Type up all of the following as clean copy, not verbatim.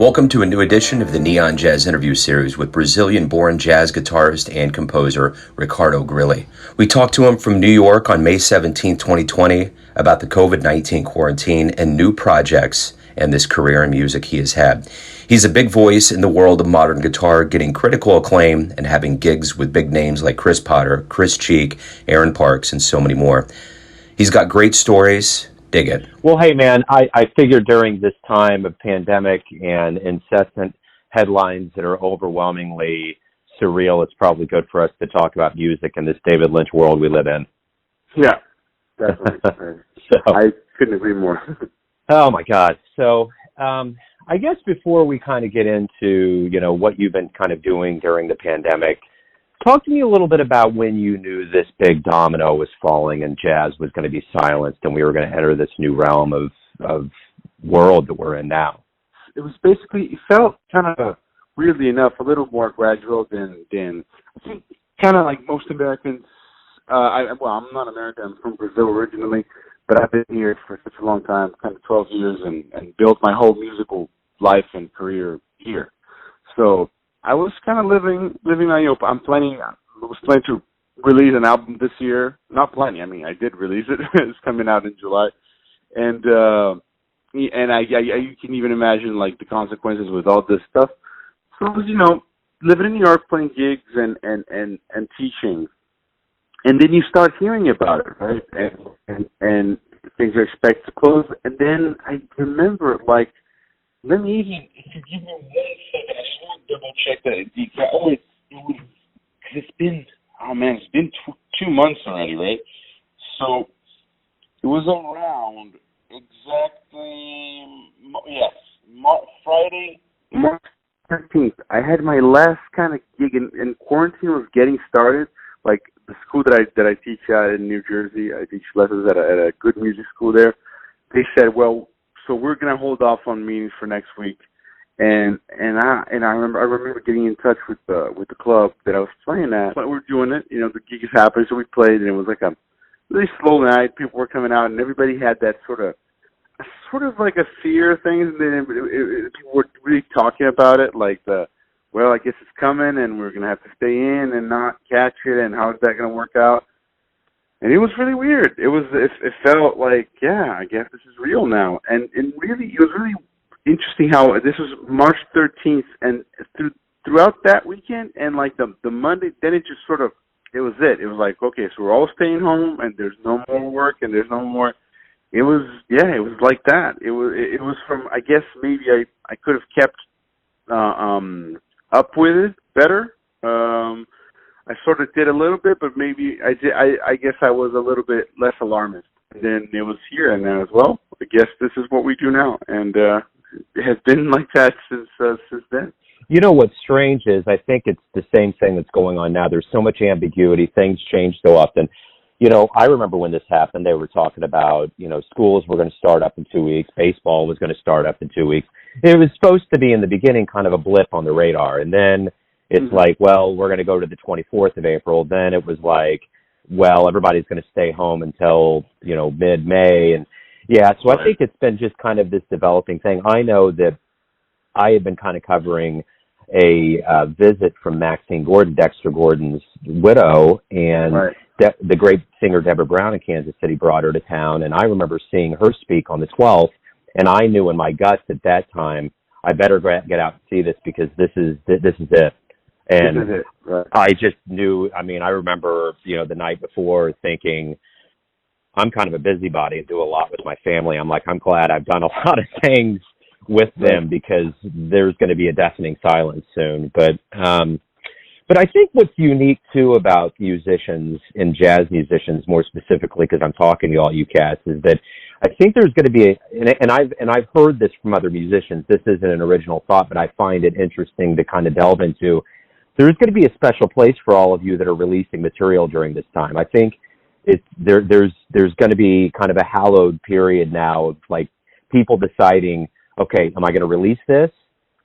Welcome to a new edition of the Neon Jazz interview series with Brazilian-born jazz guitarist and composer Ricardo Grilli. We talked to him from New York on May 17, 2020, about the COVID-19 quarantine and new projects and this career in music he has had. He's a big voice in the world of modern guitar, getting critical acclaim and having gigs with big names like Chris Potter, Chris Cheek, Aaron Parks, and so many more. He's got great stories. Dig it. Well, hey, man, I figured during this time of pandemic and incessant headlines that are overwhelmingly surreal, it's probably good for us to talk about music in this David Lynch world we live in. Yeah, definitely. I couldn't agree more. Oh, my God. So I guess before we kind of get into, what you've been kind of doing during the pandemic, talk to me a little bit about when you knew this big domino was falling and jazz was going to be silenced and we were going to enter this new realm of world that we're in now. It was basically, it felt kind of, weirdly enough, a little more gradual than I think kind of like most Americans. I'm not American, I'm from Brazil originally, but I've been here for such a long time, kind of 12 years, and built my whole musical life and career here. So I was kind of living on Yopa. I was planning to release an album this year. Not planning, I did release it. It's coming out in July. And you can even imagine, like, the consequences with all this stuff. So I was, living in New York, playing gigs and teaching. And then you start hearing about it, right? And things are expected to close. And then I remember, like, let me even, if you give me 1 second, I just want to double check that. It's been 2 months already, right? So it was around exactly, Friday, March 13th. I had my last kind of gig, and quarantine was getting started. Like the school that I teach at in New Jersey, I teach lessons at a good music school there. They said, well, so we're gonna hold off on meetings for next week, and I remember getting in touch with the club that I was playing at. But we're doing it, the gig is happening, so we played, and it was like a really slow night. People were coming out, and everybody had that sort of like a fear thing. And then people were really talking about it, like I guess it's coming, and we're gonna have to stay in and not catch it, and how is that gonna work out? And it was really weird. It felt like, yeah, I guess this is real now. And really, it was really interesting how this was March 13th, and throughout that weekend and like the Monday, then it just sort of, it was it. It was like, okay, so we're all staying home, and there's no more work, and there's no more. It was like that. It was from, I guess maybe I could have kept up with it better. I sort of did a little bit, but maybe I did. I guess I was a little bit less alarmist. And then it was here, and then as well, I guess this is what we do now, and it has been like that since then. What's strange is I think it's the same thing that's going on now. There's so much ambiguity. Things change so often. I remember when this happened, they were talking about, schools were going to start up in 2 weeks. Baseball was going to start up in 2 weeks. It was supposed to be in the beginning kind of a blip on the radar, and then it's like, well, we're going to go to the 24th of April. Then it was like, well, everybody's going to stay home until, mid-May. And so I think it's been just kind of this developing thing. I know that I had been kind of covering a visit from Maxine Gordon, Dexter Gordon's widow, and the great singer Deborah Brown in Kansas City brought her to town. And I remember seeing her speak on the 12th, and I knew in my guts at that time, I better get out and see this because this is it. And I just knew, I remember, the night before thinking, I'm kind of a busybody and do a lot with my family. I'm like, I'm glad I've done a lot of things with them because there's going to be a deafening silence soon. But I think what's unique, too, about musicians and jazz musicians more specifically, because I'm talking to all you cats, is that I think there's going to be, and I've heard this from other musicians, this isn't an original thought, but I find it interesting to kind of delve into. There's going to be a special place for all of you that are releasing material during this time. I think there's going to be kind of a hallowed period now of like people deciding, okay, am I going to release this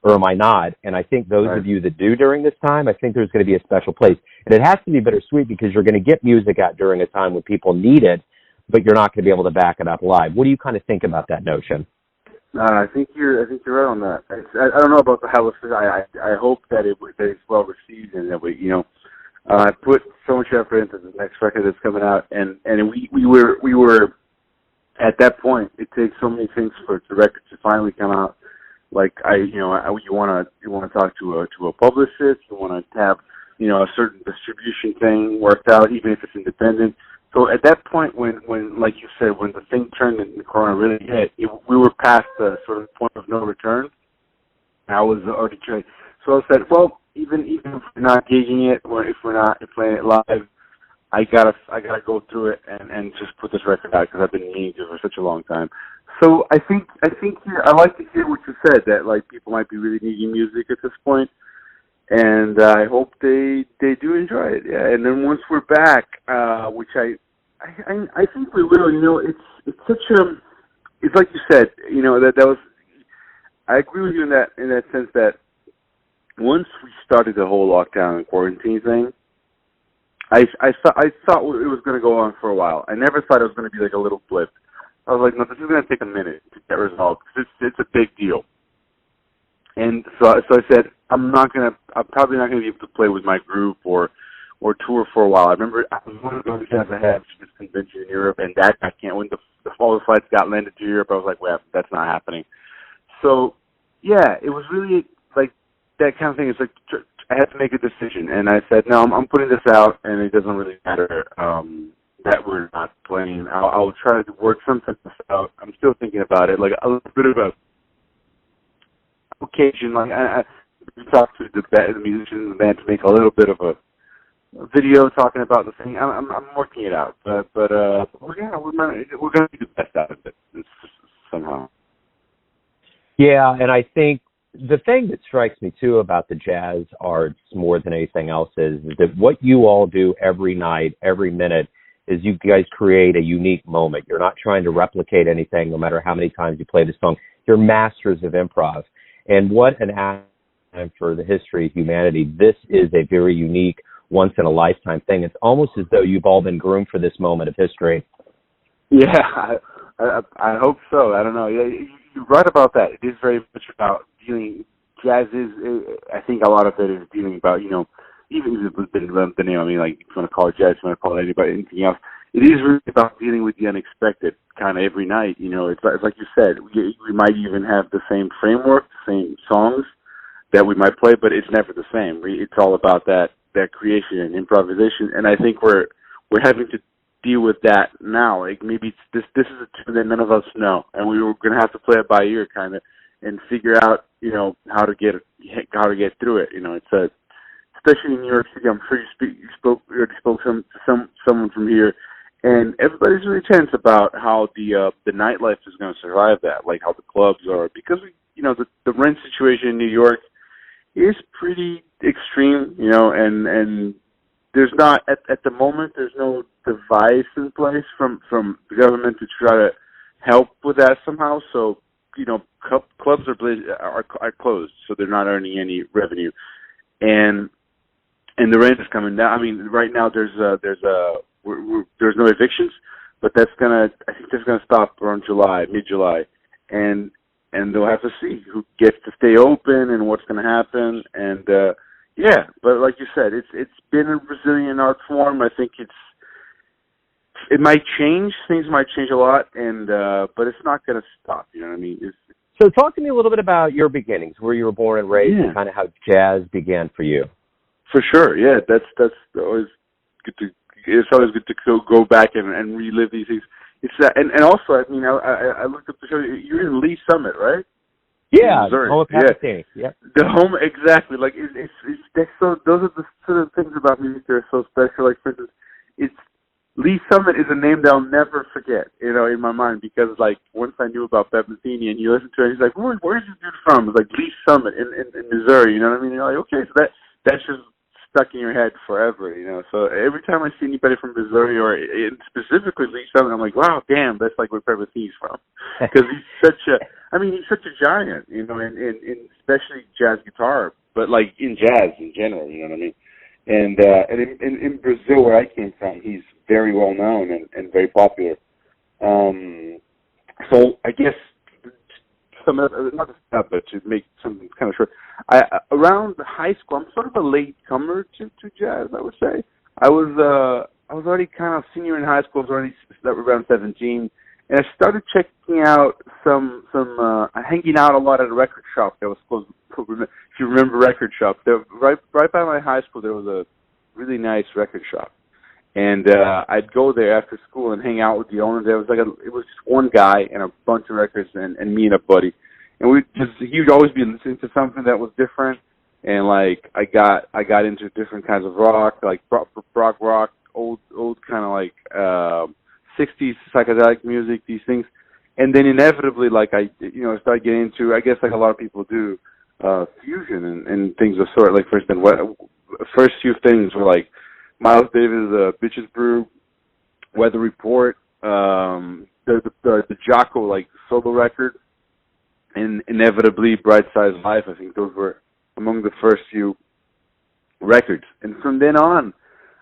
or am I not? And I think those of you that do during this time, I think there's going to be a special place. And it has to be bittersweet because you're going to get music out during a time when people need it, but you're not going to be able to back it up live. What do you kind of think about that notion? I think you're right on that. I don't know about the how it's. I hope that that it's well received and that I put so much effort into the next record that's coming out, and we were at that point. It takes so many things for the record to finally come out. Like you want to talk to a publicist, you want to have a certain distribution thing worked out, even if it's independent. So at that point, when like you said, when the thing turned and the corona really hit, we were past the sort of point of no return. I was already trained, so I said, well, even if we're not gigging it, or if we're not playing it live, I gotta go through it and just put this record out because I've been meaning to for such a long time. So I think I like to hear what you said, that like people might be really needing music at this point, and I hope they do enjoy it. Yeah, and then once we're back, which I think we will. It's such it's like you said. That was. I agree with you in that sense that once we started the whole lockdown and quarantine thing, I thought it was going to go on for a while. I never thought it was going to be like a little blip. I was like, no, this is going to take a minute to get resolved because it's a big deal. And so I said, I'm probably not going to be able to play with my group or tour for a while. I remember I was one of those guys I had to this convention in Europe, and that I can't. When all the flights got landed to Europe, I was like, well, that's not happening. So yeah, it was really like that kind of thing. It's like I had to make a decision, and I said, no, I'm putting this out, and it doesn't really matter that we're not playing. I'll try to work something out. I'm still thinking about it, like a little bit of a occasion. Like I talked to the musicians in the band to make a little bit of a video talking about the thing. I'm working it out, but we're going to do the best out of it somehow. Yeah, and I think the thing that strikes me too about the jazz arts more than anything else is that what you all do every night, every minute, is you guys create a unique moment. You're not trying to replicate anything, no matter how many times you play the song. You're masters of improv. And what an act for the history of humanity. This is a very unique, once-in-a-lifetime thing. It's almost as though you've all been groomed for this moment of history. Yeah, I hope so. I don't know. Yeah, you're right about that. It is very much about dealing. Jazz is, I think a lot of it is dealing about, even if it's the name, I mean, like, if you want to call it jazz, if you want to call it anybody, anything else, it is really about dealing with the unexpected kind of every night. It's like you said, we might even have the same framework, the same songs that we might play, but it's never the same. It's all about that creation and improvisation, and I think we're having to deal with that now. Like maybe this is a tune that none of us know, and we were going to have to play it by ear, kind of, and figure out, how to get through it. It's especially in New York City. I'm sure you spoke to someone from here, and everybody's really tense about how the nightlife is going to survive that, like how the clubs are, because the rent situation in New York is pretty extreme, and there's not at the moment. There's no device in place from the government to try to help with that somehow. So clubs are closed, so they're not earning any revenue, and the rent is coming down. I mean, right now there's no evictions, but I think that's gonna stop around mid-July, and they'll have to see who gets to stay open and what's gonna happen, and yeah, but like you said, it's been a Brazilian art form. I think it might change. Things might change a lot, and but it's not going to stop. You know what I mean? So talk to me a little bit about your beginnings, where you were born and raised, and kind of how jazz began for you. For sure, yeah. That's always good to. It's always good to go back and relive these things. It's and also, I mean, I looked up the show. You're in Lee Summit, right? Yeah, home of Pasadena. Yeah, the home, exactly. Like it's so. Those are the sort of things about music that are so special. Like for instance, Lee Summit is a name that I'll never forget. In my mind, because like once I knew about Pasadena and you listen to it, he's like, where's this dude from? It's like Lee Summit in Missouri. You know what I mean? You're like, okay, so that's just stuck in your head forever. So every time I see anybody from Missouri or specifically Lee Summit, I'm like, wow, damn, that's like where Pasadena's from, because he's such a giant, in especially jazz guitar, but like in jazz in general, you know what I mean? And in Brazil, where I came from, he's very well known and very popular. So I guess some not to stop, but to make something kind of short. I around high school, I'm sort of a late comer to jazz. I would say I was already kind of senior in high school. I was already around 17, and I started checking out some hanging out a lot at a record shop that was close. If you remember record shops, there right by my high school, there was a really nice record shop. And I'd go there after school and hang out with the owner. There was it was just one guy and a bunch of records, and me and a buddy. And he'd always be listening to something that was different. And like I got into different kinds of rock, like prog rock, old kind of like 60s psychedelic music, these things. And then inevitably, like I started getting into, I guess like a lot of people do, fusion and things of sort. Like first few things were like Miles Davis' Bitches Brew, Weather Report, the Jocko like solo record, and inevitably Bright Size Life. I think those were among the first few records. And from then on,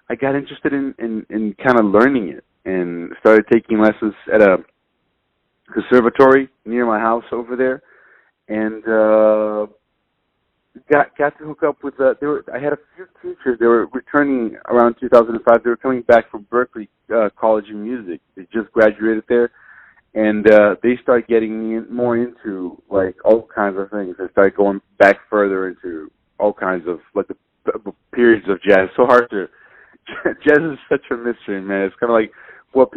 I got interested in kind of learning it and started taking lessons at a conservatory near my house over there, and got to hook up with I had a few teachers. They were returning around 2005. They were coming back from Berklee College of Music. They just graduated there, and they started getting me more into like all kinds of things. I started going back further into all kinds of like the periods of jazz. So hard to jazz is such a mystery, man. It's kind of like what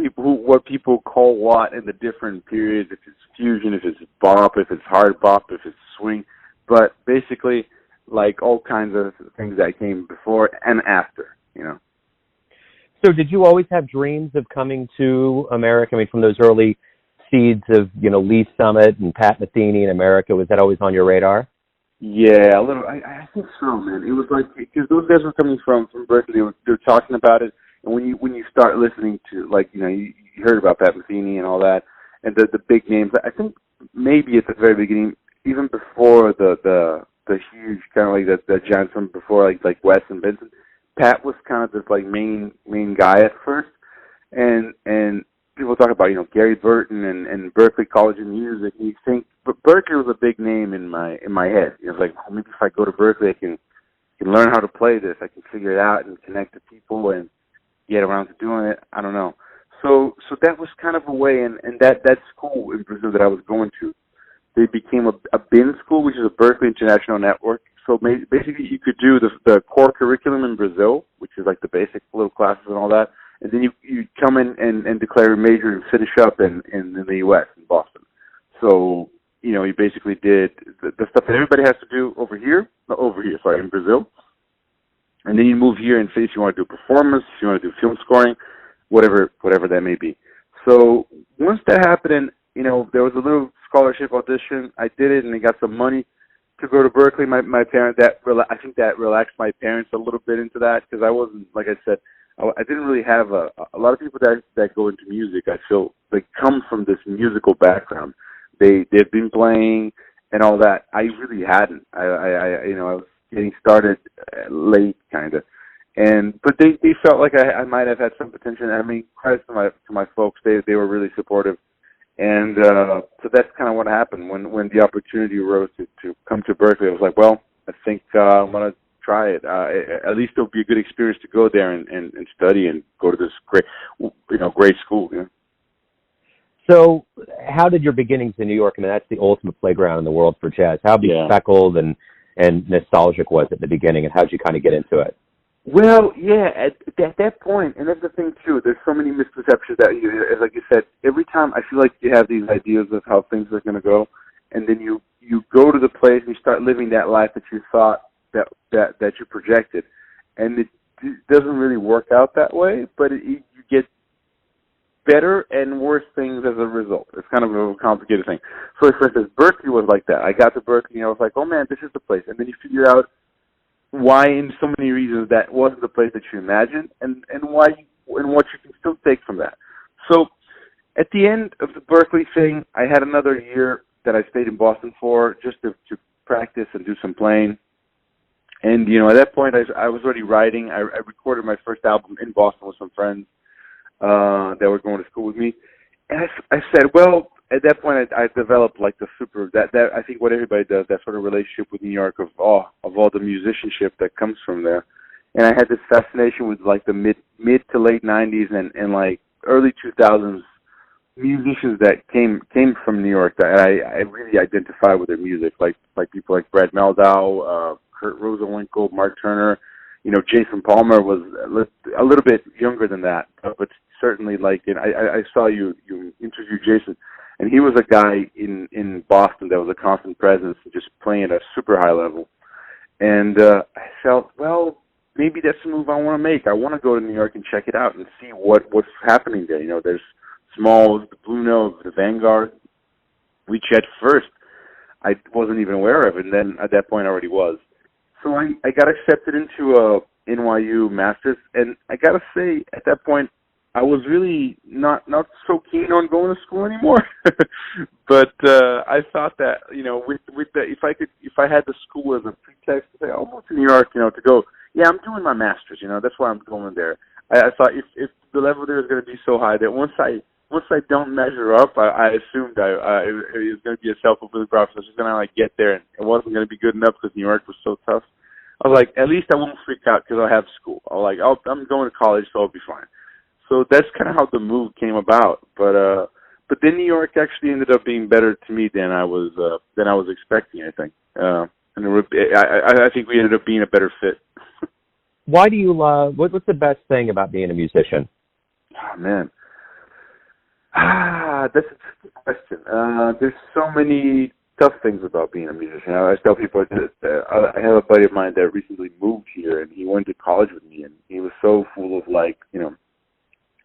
people call what in the different periods. If it's fusion, if it's bop, if it's hard bop, if it's swing. But basically, like all kinds of things that came before and after, you know. So did you always have dreams of coming to America? I mean, from those early seeds of, Lee Summit and Pat Metheny in America, was that always on your radar? Yeah, a little. I think so, man. It was like, because those guys were coming from Berkeley, they were talking about it, and when you start listening to, like, you heard about Pat Metheny and all that, and the big names, I think maybe at the very beginning, even before the huge kind of like the giants from before, like Wes and Benson, Pat was kind of this like main guy at first, and people talk about Gary Burton and Berklee College of Music. And you think, but Berklee was a big name in my head. It's like, oh, maybe if I go to Berklee, I can learn how to play this. I can figure it out and connect to people and get around to doing it. I don't know. So that was kind of a way, and that school in Brazil that I was going to, they became a BIN school, which is a Berklee International Network. So basically, you could do the core curriculum in Brazil, which is like the basic little classes and all that, and then you come in and declare a major and finish up in the U.S., in Boston. So, you basically did the stuff that everybody has to do in Brazil. And then you move here and say if you want to do performance, if you want to do film scoring, whatever that may be. So once that happened, there was a little scholarship audition. I did it, and I got some money to go to Berklee. My parents, I think that relaxed my parents a little bit into that, because I wasn't, like I said, I didn't really have a lot of people that go into music. I feel they come from this musical background. They've been playing and all that. I really hadn't. I was getting started late, kind of. But they felt like I might have had some potential. I mean, credit to my folks. They were really supportive. And so that's kind of what happened when the opportunity arose to come to Berklee. I was like, well, I think I'm going to try it. At least it'll be a good experience to go there and study and go to this great school. So how did your beginnings in New York, I mean, that's the ultimate playground in the world for jazz. How bespeckled and nostalgic was it at the beginning, and how did you kind of get into it? Well, yeah, at that point, and that's the thing too, there's so many misperceptions that like you said, every time I feel like you have these ideas of how things are going to go, and then you go to the place and you start living that life that you thought that you projected, and it doesn't really work out that way, but you get better and worse things as a result. It's kind of a complicated thing. So, for instance, Berklee was like that. I got to Berklee and I was like, oh man, this is the place, and then you figure out why, in so many reasons, that wasn't the place that you imagined, and why and what you can still take from that. So, at the end of the Berklee thing, I had another year that I stayed in Boston for, just to practice and do some playing. And at that point, I was already writing. I recorded my first album in Boston with some friends that were going to school with me. And I said, well, at that point, I developed like the super that I think what everybody does, that sort of relationship with New York of all the musicianship that comes from there. And I had this fascination with like the mid to late '90s and like early 2000s musicians that came from New York that I really identify with their music, like people like Brad Meldau, Kurt Rosenwinkel, Mark Turner. You know, Jason Palmer was a little bit younger than that, but certainly like, and I saw you interview Jason, and he was a guy in Boston that was a constant presence, just playing at a super high level. And I felt, well, maybe that's the move I want to make. I want to go to New York and check it out and see what's happening there. You know, there's Smalls, the Blue Note, the Vanguard, which at first I wasn't even aware of, and then at that point I already was. So I got accepted into a NYU Masters, and I got to say, at that point, I was really not so keen on going to school anymore. But I thought that, you know, with the, if I had the school as a pretext to say, I'll move to New York, you know, to go, yeah, I'm doing my Masters, you know, that's why I'm going there. I thought if the level there is going to be so high that once I don't measure up, I assumed it was going to be a self-fulfilling prophecy. I was just going to like get there, and it wasn't going to be good enough because New York was so tough. I was like, at least I won't freak out because I'll have school. I'm going to college, so I'll be fine. So that's kind of how the move came about. But then New York actually ended up being better to me than I was expecting. I think, I think we ended up being a better fit. Why do you love? What's the best thing about being a musician? Oh man. That's a tricky question. There's so many tough things about being a musician. I always tell people that I have a buddy of mine that recently moved here, and he went to college with me, and he was so full of like, you know,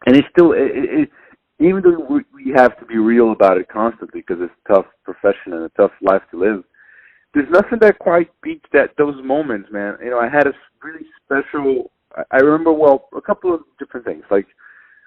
and it's still, even though we have to be real about it constantly because it's a tough profession and a tough life to live, there's nothing that quite beats those moments, man. You know, I had a really special, I remember, well, a couple of different things. Like,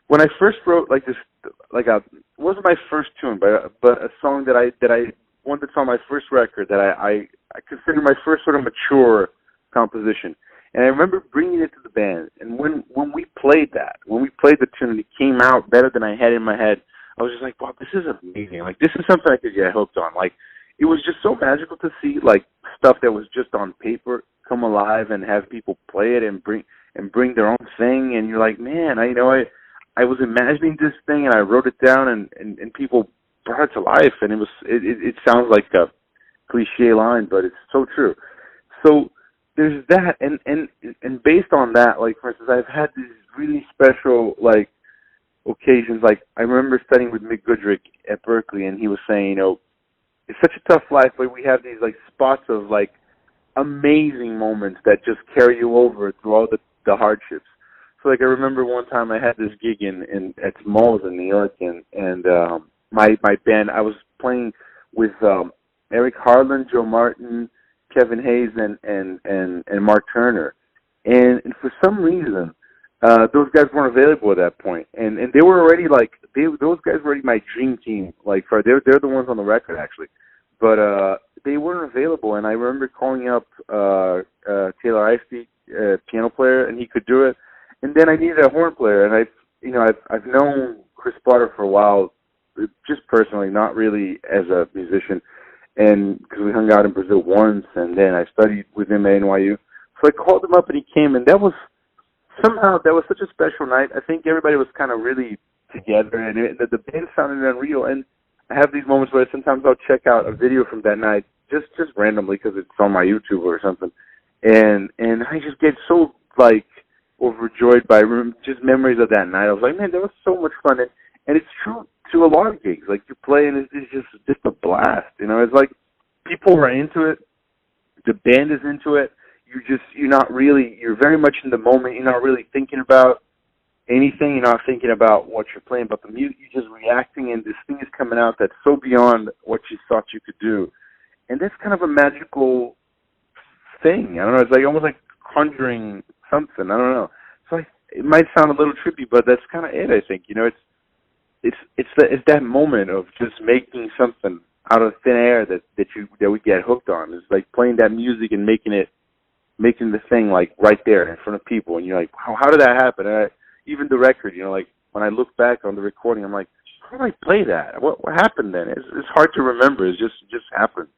when I first wrote like this, it wasn't my first tune, but a song that I wanted on my first record that I consider my first sort of mature composition. And I remember bringing it to the band, and when we played the tune and it came out better than I had in my head, I was just like, wow, this is amazing. Like, this is something I could get hooked on. Like, it was just so magical to see like stuff that was just on paper come alive and have people play it and bring their own thing, and you're like, man, I was imagining this thing, and I wrote it down, and people brought it to life, and it sounds like a cliche line, but it's so true. So there's that, and based on that, like, for instance, I've had these really special like occasions. Like, I remember studying with Mick Goodrick at Berkeley, and he was saying, you know, it's such a tough life, but we have these like spots of like amazing moments that just carry you over through all the hardships. So, like, I remember one time I had this gig at Smalls in New York, and my band, I was playing with Eric Harlan, Joe Martin, Kevin Hayes, and Mark Turner, and for some reason those guys weren't available at that point, and they were already like those guys were already my dream team. Like, they're the ones on the record actually, but they weren't available, and I remember calling up Taylor Icey, piano player, and he could do it. And then I needed a horn player, and I've known Chris Potter for a while, just personally, not really as a musician, and because we hung out in Brazil once, and then I studied with him at NYU. So I called him up, and he came, and that was such a special night. I think everybody was kind of really together, and the band sounded unreal. And I have these moments where sometimes I'll check out a video from that night just randomly because it's on my YouTube or something, and I just get so like overjoyed by just memories of that night. I was like, man, that was so much fun, and it's true to a lot of gigs. Like, you play and it's just a blast. You know, it's like people are into it, the band is into it. You're very much in the moment. You're not really thinking about anything. You're not thinking about what you're playing, but the music, you're just reacting, and this thing is coming out that's so beyond what you thought you could do. And that's kind of a magical thing. I don't know. It's like almost like conjuring something. I don't know. So it might sound a little trippy, but that's kind of it. I think, you know, it's that moment of just making something out of thin air that we get hooked on. It's like playing that music and making the thing like right there in front of people, and you're like, wow, how did that happen? And even the record, you know, like when I look back on the recording, I'm like, how did I play that? What happened then? It's hard to remember. It just happened.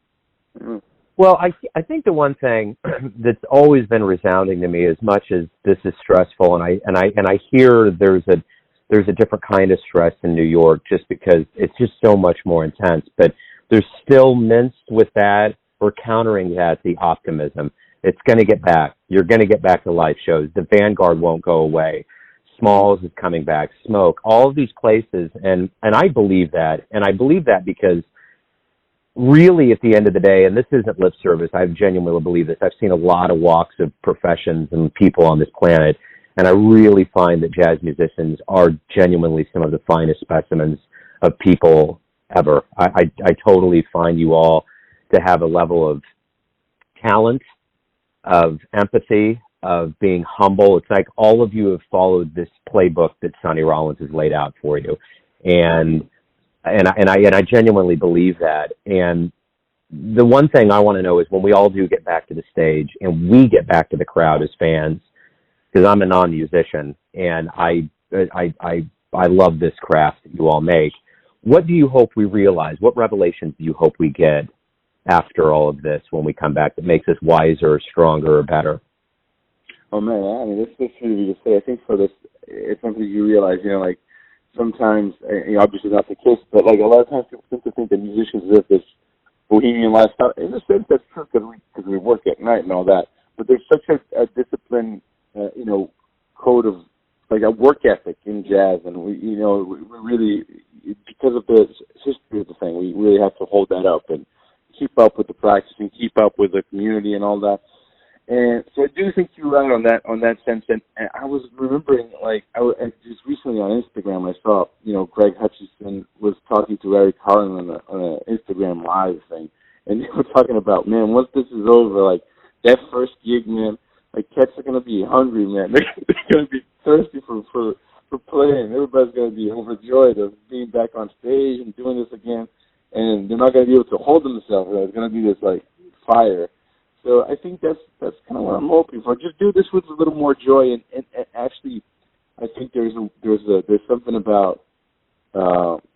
Mm. Well, I think the one thing that's always been resounding to me, as much as this is stressful, and I hear there's a different kind of stress in New York just because it's just so much more intense, but there's still minced with that or countering that the optimism. It's going to get back. You're going to get back to live shows. The Vanguard won't go away. Smalls is coming back. Smoke. All of these places, and I believe that, and I believe that because really, at the end of the day, and this isn't lip service, I genuinely believe this. I've seen a lot of walks of professions and people on this planet, and I really find that jazz musicians are genuinely some of the finest specimens of people ever. I totally find you all to have a level of talent, of empathy, of being humble. It's like all of you have followed this playbook that Sonny Rollins has laid out for you, and I genuinely believe that. And the one thing I want to know is when we all do get back to the stage and we get back to the crowd as fans, because I'm a non-musician and I love this craft that you all make. What do you hope we realize? What revelations do you hope we get after all of this when we come back that makes us wiser, or stronger, or better? Oh man, I mean, this is really to say. I think for this, it's something you realize. Like sometimes, obviously not the case, but like a lot of times people seem to think that musicians live this bohemian lifestyle. In a sense, that's true because we work at night and all that. But there's such a discipline, code of like a work ethic in jazz, and we really, because of the history of the thing, we really have to hold that up and keep up with the practice and keep up with the community and all that. And so I do think you're right on that sense. And I was remembering, like, just recently on Instagram, I saw, Greg Hutchinson was talking to Eric Harlan on an Instagram Live thing. And they were talking about, man, once this is over, like, that first gig, man, like, cats are going to be hungry, man. They're going to be thirsty for playing. Everybody's going to be overjoyed of being back on stage and doing this again. And they're not going to be able to hold themselves. There's going to be this, like, fire. So I think that's kind of what I'm hoping for. Just do this with a little more joy, and actually, I think there's something about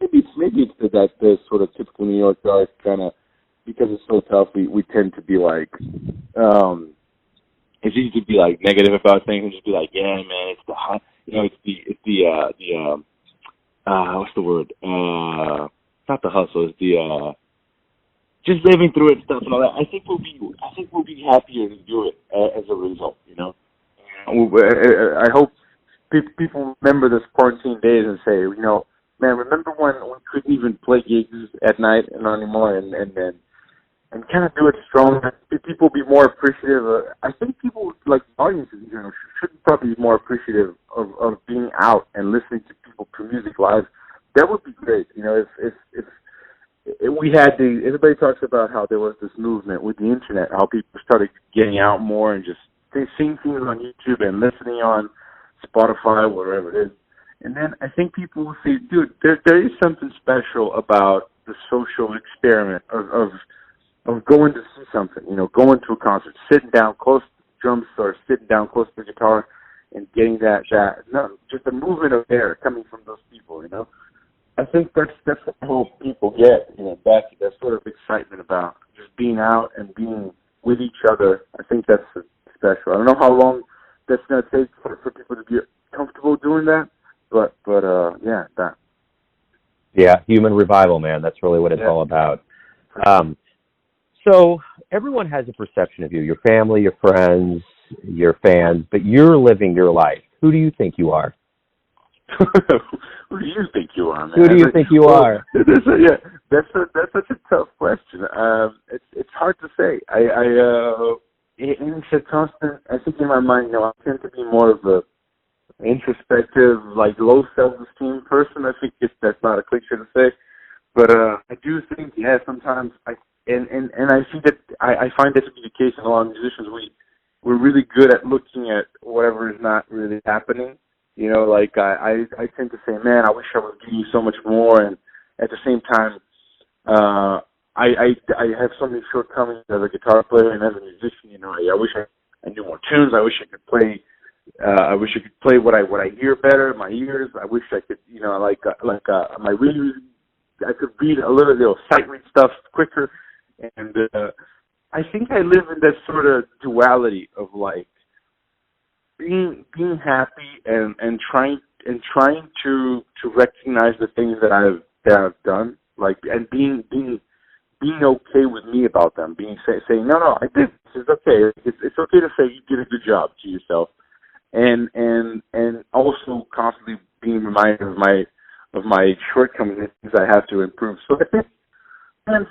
maybe it's that sort of typical New York art kind of, because it's so tough. We tend to be like, it's easy to be like negative about things and just be like, yeah, man, it's the hot, it's the what's the word? Not the hustle. It's the just living through it and stuff and all that. I think we'll be happier to do it as a result. I hope people remember this quarantine days and say, man, remember when we couldn't even play gigs at night and not anymore, and kind of do it strong. People be more appreciative. I think people, like audiences in general, should probably be more appreciative of being out and listening to people play music live. That would be great. If we had everybody talks about how there was this movement with the internet, how people started getting out more and just seeing things on YouTube and listening on Spotify, wherever it is. And then I think people will say, dude, there is something special about the social experiment of going to see something, going to a concert, sitting down close to the drums or sitting down close to the guitar and getting just the movement of air coming from those people, I think that's what I hope people get, back to that sort of excitement about just being out and being with each other. I think that's special. I don't know how long that's going to take for people to be comfortable doing that, but yeah, that. Yeah, human revival, man. That's really what it's all about. So everyone has a perception of you, your family, your friends, your fans, but you're living your life. Who do you think you are? Who do you think you are, man? Who do you think you are? That's such a tough question. It's hard to say. It's a constant. I think in my mind, I tend to be more of a introspective, like low self-esteem person. I think that's not a cliche to say, but I do think, sometimes I see that I find that to be the case in a lot of musicians. We're really good at looking at whatever is not really happening. Like I tend to say, man, I wish I was giving you so much more, and at the same time, I have so many shortcomings as a guitar player and as a musician. I wish I knew more tunes. I wish I could play I wish I could play what I hear better. My ears. I wish I could, my readers. I could read a little, sight read stuff quicker. And I think I live in that sort of duality of like being happy and trying to recognize the things that I've done, like, and being okay with me about them, saying no, I did this. It's okay. It's okay to say you did a good job to yourself, and also constantly being reminded of my shortcomings and things I have to improve. So I think, and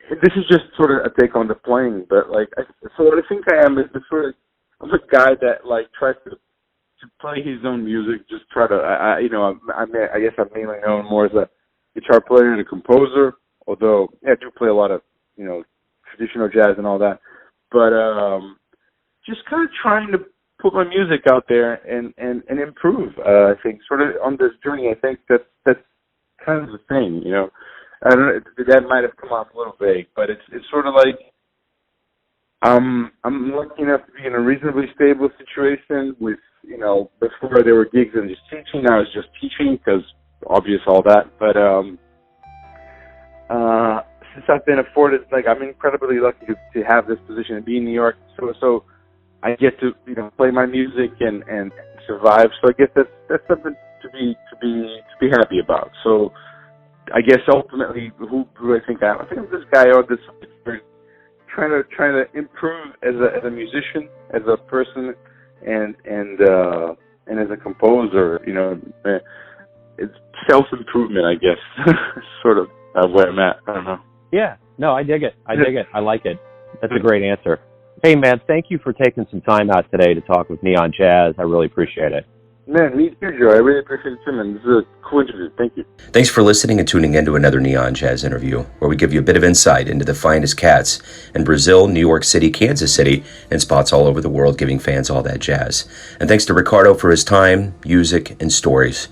this is just sort of a take on the playing, but like, so what I think I am is the sort of, I'm a guy that like tries to play his own music, just try to, I guess I'm mainly known more as a guitar player and a composer, although I do play a lot of, traditional jazz and all that, but just kind of trying to put my music out there and improve. I think sort of on this journey, I think that's kind of the thing, I don't know, that might have come off a little vague, but it's sort of like I'm lucky enough to be in a reasonably stable situation with, before there were gigs and just teaching. Now it's just teaching because obvious all that. But since I've been afforded, like, I'm incredibly lucky to have this position and be in New York. So I get to, play my music and survive. So I guess that's something to be happy about. So I guess ultimately, who do I think I am? I think I'm this guy on this trying to improve as a musician, as a person, and as a composer. It's self-improvement, I guess, sort of where I'm at. I don't know. Yeah, no, I dig it. I like it. That's a great answer. Hey, man, thank you for taking some time out today to talk with Neon Jazz. I really appreciate it. Man, me too, Joe. I really appreciate it too, man. This is a cool interview. Thank you. Thanks for listening and tuning in to another Neon Jazz interview, where we give you a bit of insight into the finest cats in Brazil, New York City, Kansas City, and spots all over the world, giving fans all that jazz. And thanks to Ricardo for his time, music, and stories.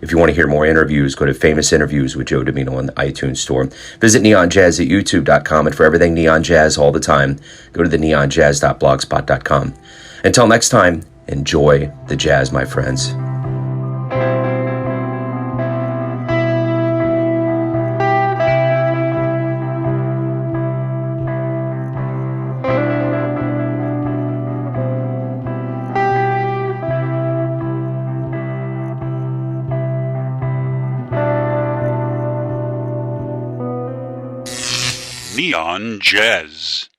If you want to hear more interviews, go to Famous Interviews with Joe Domino on the iTunes Store. Visit neonjazz at youtube.com, and for everything Neon Jazz all the time, go to the neonjazz.blogspot.com. Until next time, enjoy the jazz, my friends. Neon Jazz.